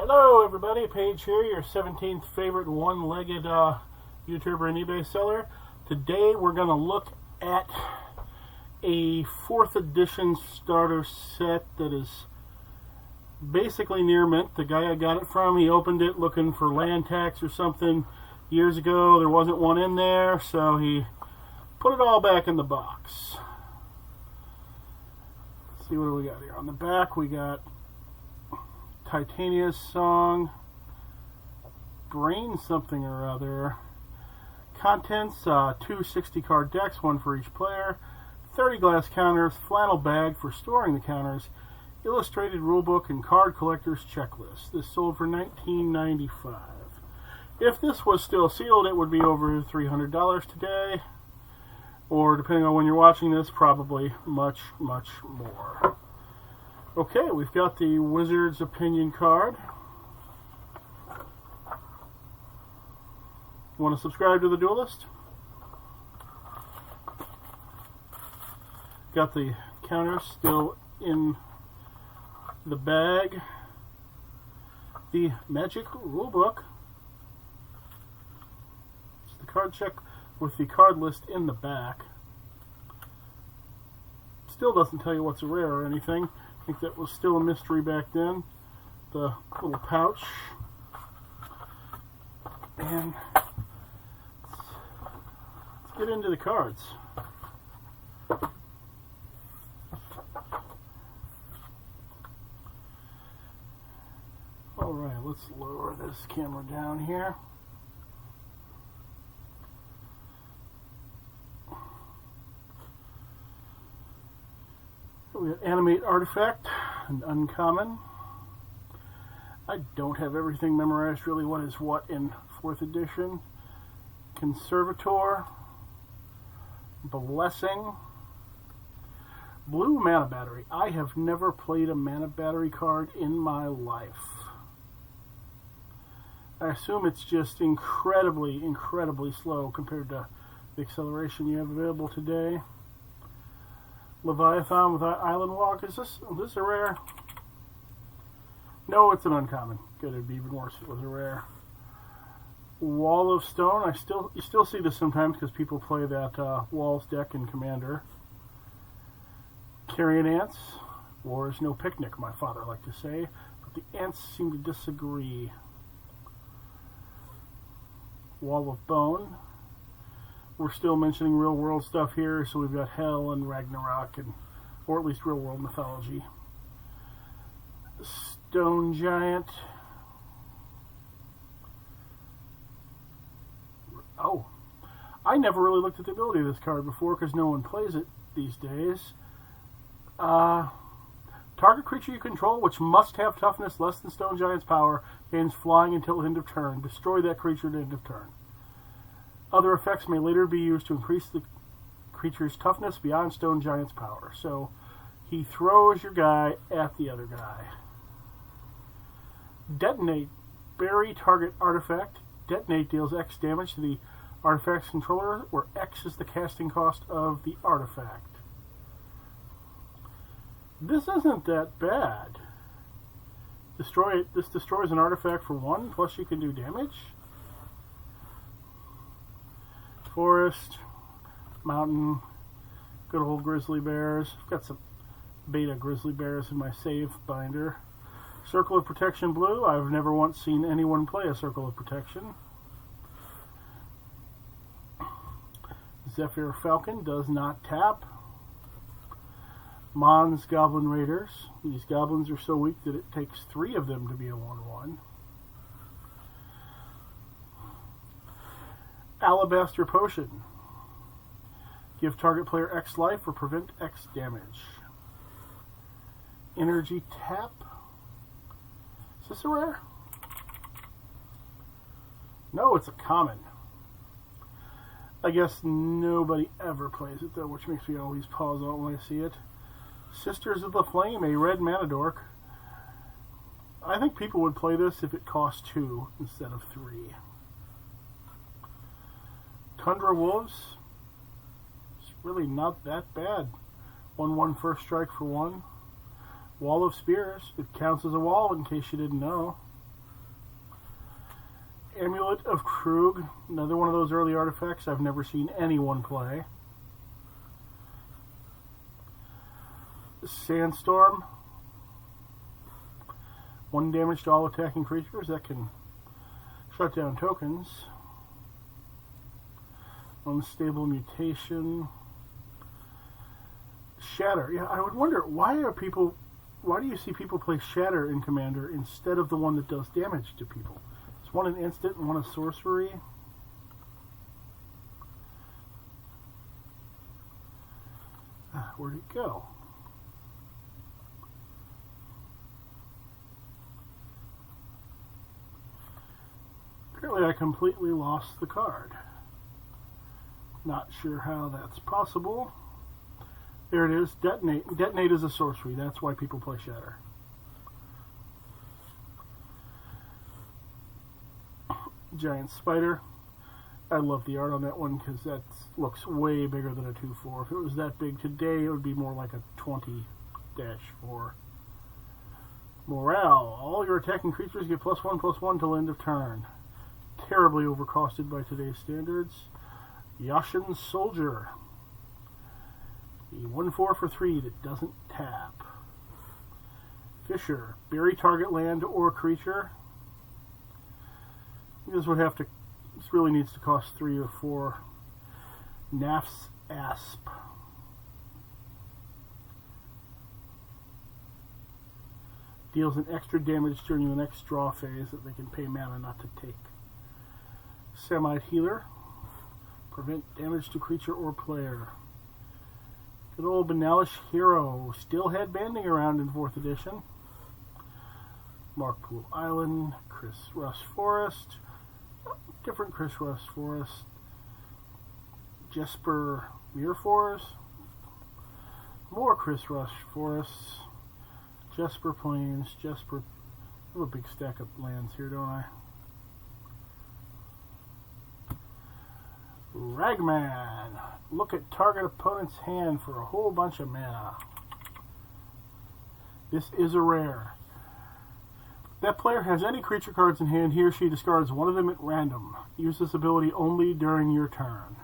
Hello everybody, Paige here, your 17th favorite one-legged YouTuber and eBay seller. Today we're going to look at a 4th edition starter set that is basically near mint. The guy I got it from, he opened it looking for land tax or something years ago. There wasn't one in there, so he put it all back in the box. Let's see, what do we got here? On the back we got Titania's Song, Brain something or other. Contents, 2 60-card decks, 1 for each player, 30 glass counters, flannel bag for storing the counters, illustrated rulebook, and card collector's checklist. This sold for $19.95. If this was still sealed, it would be over $300 today, or depending on when you're watching this, probably much, much more. Okay, we've got the Wizard's Opinion card. Want to subscribe to The Duelist? Got the counters still in the bag. The Magic Rulebook. It's the card check with the card list in the back. Still doesn't tell you what's a rare or anything. I think that was still a mystery back then. The little pouch. And let's get into the cards. Alright, let's lower this camera down here. We have Animate Artifact, an uncommon. I don't have everything memorized really what is what in 4th edition. Conservator, Blessing, Blue Mana Battery. I have never played a Mana Battery card in my life. I assume it's just incredibly, incredibly slow compared to the acceleration you have available today. Leviathan with Island Walk. Is this a rare? No, it's an uncommon. Good, it'd be even worse if it was a rare. Wall of Stone. You still see this sometimes because people play that Walls deck in Commander. Carrion Ants. War is no picnic, my father liked to say, but the ants seem to disagree. Wall of Bone. We're still mentioning real world stuff here, so we've got Hell and Ragnarok, or at least real world mythology. Stone Giant. Oh, I never really looked at the ability of this card before because no one plays it these days. Target creature you control, which must have toughness less than Stone Giant's power, gains flying until end of turn. Destroy that creature at end of turn. Other effects may later be used to increase the creature's toughness beyond Stone Giant's power. So he throws your guy at the other guy. Detonate. Bury target artifact. Detonate deals X damage to the artifact's controller, where X is the casting cost of the artifact. This isn't that bad. This destroys an artifact for 1, plus you can do damage. Forest, mountain, good old grizzly bears. I've got some beta grizzly bears in my save binder. Circle of Protection blue. I've never once seen anyone play a Circle of Protection. Zephyr Falcon does not tap. Mons Goblin Raiders. These goblins are so weak that it takes 3 of them to be a 1/1. Alabaster Potion. Give target player X life or prevent X damage. Energy Tap. Is this a rare? No, it's a common. I guess nobody ever plays it though, which makes me always pause on when I see it. Sisters of the Flame, a red mana dork. I think people would play this if it cost 2 instead of 3. Tundra Wolves. It's really not that bad. 1/1 first strike for 1. Wall of Spears. It counts as a wall in case you didn't know. Amulet of Krug, another one of those early artifacts I've never seen anyone play. Sandstorm. 1 damage to all attacking creatures that can shut down tokens. Unstable Mutation. Shatter. Yeah, I would wonder, why do you see people play Shatter in Commander instead of the one that does damage to people? It's one an instant and one a sorcery. Where'd it go? Apparently I completely lost the card. Not sure how that's possible. There it is. Detonate. Detonate is a sorcery. That's why people play Shatter. Giant Spider. I love the art on that one because that looks way bigger than a 2/4. If it was that big today, it would be more like a 20-4. Morale. All your attacking creatures get +1/+1 till end of turn. Terribly overcosted by today's standards. Yashin Soldier. A 1/4 for 3 that doesn't tap. Fisher. Bury target land or creature. This really needs to cost 3 or 4. Naf's Asp. Deals an extra damage during the next draw phase that they can pay mana not to take. Samite Healer. Prevent damage to creature or player. Good old Benalish Hero. Still headbanding around in 4th edition. Markpool Island. Chris Russ Forest. Different Chris Russ Forest. Jesper Muirforest. More Chris Russ Forests. Jesper Plains. Jesper. I have a big stack of lands here, don't I? Ragman. Look at target opponent's hand for a whole bunch of mana. This is a rare. If that player has any creature cards in hand, he or she discards one of them at random. Use this ability only during your turn.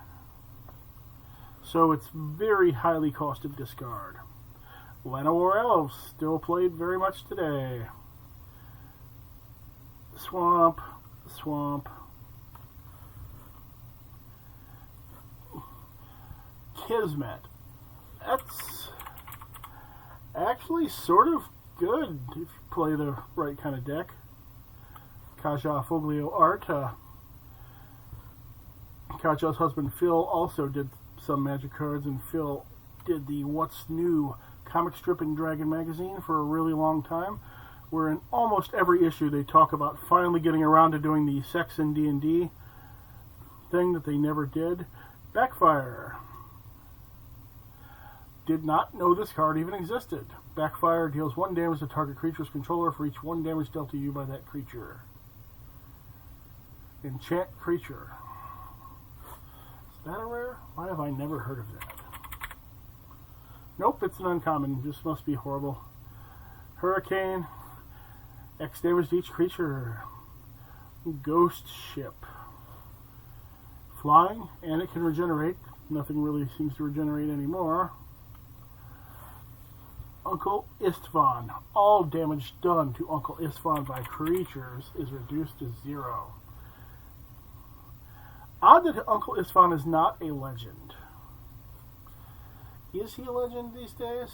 So it's very highly costed discard. Llanowar Elves, still played very much today. Swamp. Swamp. Kismet. That's actually sort of good if you play the right kind of deck. Kaja Foglio art. Kaja's husband Phil also did some Magic cards, and Phil did the What's New comic strip in Dragon magazine for a really long time, where in almost every issue they talk about finally getting around to doing the sex in D&D thing that they never did. Backfire. Did not know this card even existed. Backfire deals 1 damage to target creature's controller for each 1 damage dealt to you by that creature. Enchant creature. Is that a rare? Why have I never heard of that? Nope, it's an uncommon. This must be horrible. Hurricane. X damage to each creature. Ghost ship. Flying, and it can regenerate. Nothing really seems to regenerate anymore. Uncle Istvan. All damage done to Uncle Istvan by creatures is reduced to 0. Odd that Uncle Istvan is not a legend. Is he a legend these days?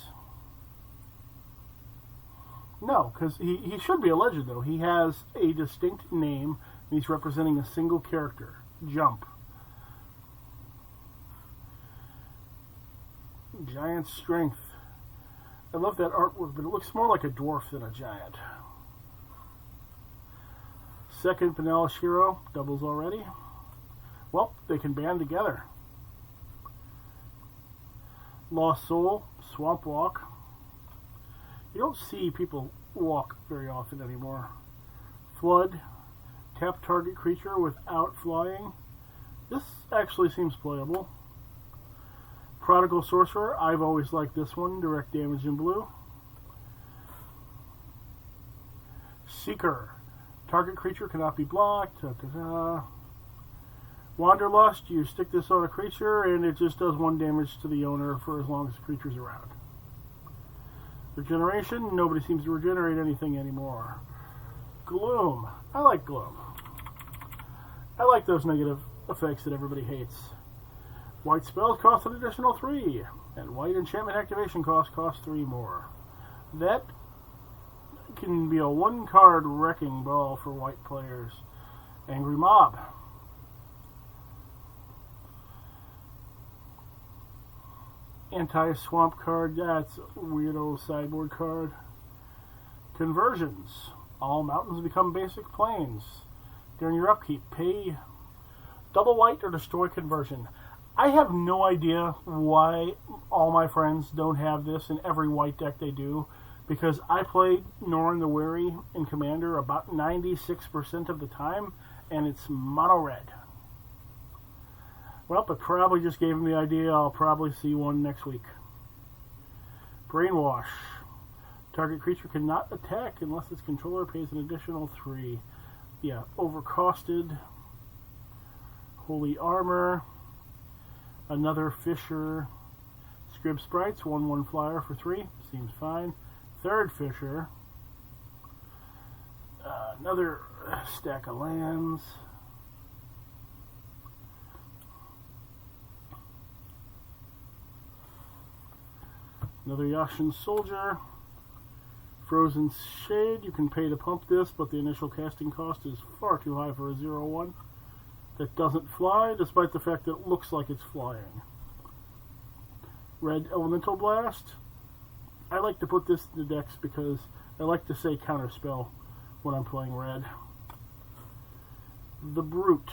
No, because he should be a legend, though. He has a distinct name, and he's representing a single character. Jump. Giant Strength. I love that artwork, but it looks more like a dwarf than a giant. Second Benalish Hero. Doubles already. Well, they can band together. Lost Soul. Swamp Walk. You don't see people walk very often anymore. Flood. Tap target creature without flying. This actually seems playable. Prodigal Sorcerer. I've always liked this one. Direct damage in blue. Seeker. Target creature cannot be blocked. Wanderlust, you stick this on a creature and it just does 1 damage to the owner for as long as the creature's around. Regeneration, nobody seems to regenerate anything anymore. Gloom, I like Gloom. I like those negative effects that everybody hates. White spells cost an additional 3, and white enchantment activation costs 3 more. That can be a 1-card wrecking ball for white players. Angry Mob. Anti-swamp card, that's a weirdo sideboard card. Conversions. All mountains become basic plains. During your upkeep, pay double white or destroy conversion. I have no idea why all my friends don't have this in every white deck they do, because I played Norn the Weary in Commander about 96% of the time, and it's mono red. Well, it probably just gave him the idea. I'll probably see one next week. Brainwash. Target creature cannot attack unless its controller pays an additional 3. Yeah, overcosted. Holy Armor. Another Fisher. Scrib Sprites, 1/1 flyer for 3. Seems fine. Third Fisher. Another stack of lands. Another Yashin Soldier. Frozen Shade. You can pay to pump this, but the initial casting cost is far too high for a 0/1. That doesn't fly, despite the fact that it looks like it's flying. Red Elemental Blast. I like to put this in the decks because I like to say counterspell when I'm playing red. The Brute.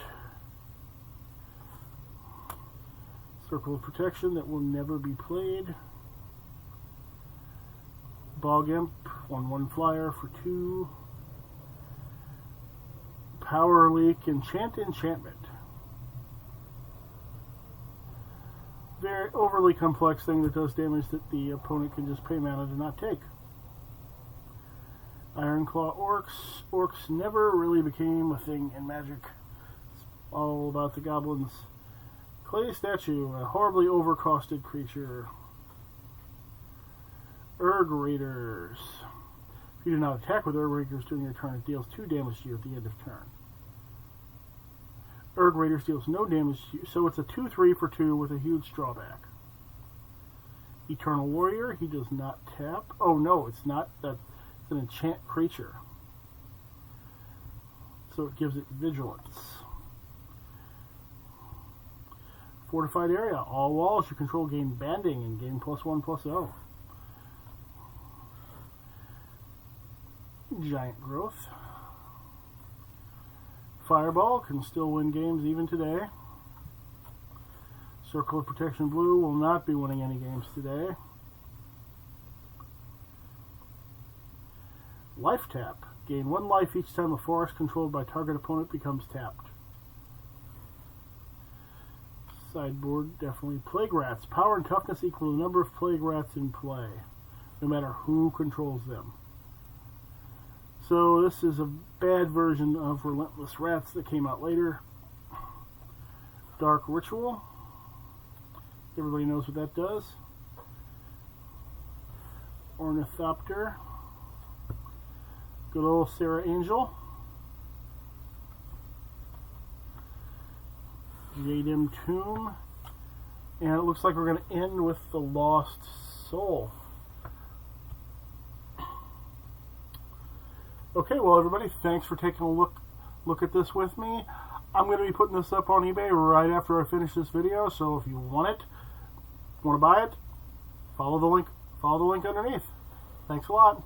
Circle of Protection that will never be played. Bog Imp, 1/1 flyer for 2. Power Leak, Enchantment. Very overly complex thing that does damage that the opponent can just pay mana to not take. Ironclaw Orcs. Orcs never really became a thing in Magic. It's all about the goblins. Clay Statue, a horribly overcosted creature. Urg Raiders. If you do not attack with Urg Raiders during your turn, it deals 2 damage to you at the end of turn. Urg Raiders deals no damage to you, so it's a 2/3 for 2 with a huge drawback. Eternal Warrior, he does not tap. Oh no, it's not. That's an enchant creature. So it gives it Vigilance. Fortified Area. All walls you control gain banding and gain +1/+0. Giant Growth. Fireball can still win games even today. Circle of Protection Blue will not be winning any games today. Life Tap. Gain 1 life each time a forest controlled by target opponent becomes tapped. Sideboard, definitely. Plague Rats. Power and toughness equal the number of Plague Rats in play, no matter who controls them. So this is a bad version of Relentless Rats that came out later. Dark Ritual. Everybody knows what that does. Ornithopter. Good old Sarah Angel. Jadim Tomb. And it looks like we're going to end with the Lost Soul. Okay, well everybody, thanks for taking a look at this with me. I'm going to be putting this up on eBay right after I finish this video, so if you want to buy it, follow the link underneath. Thanks a lot.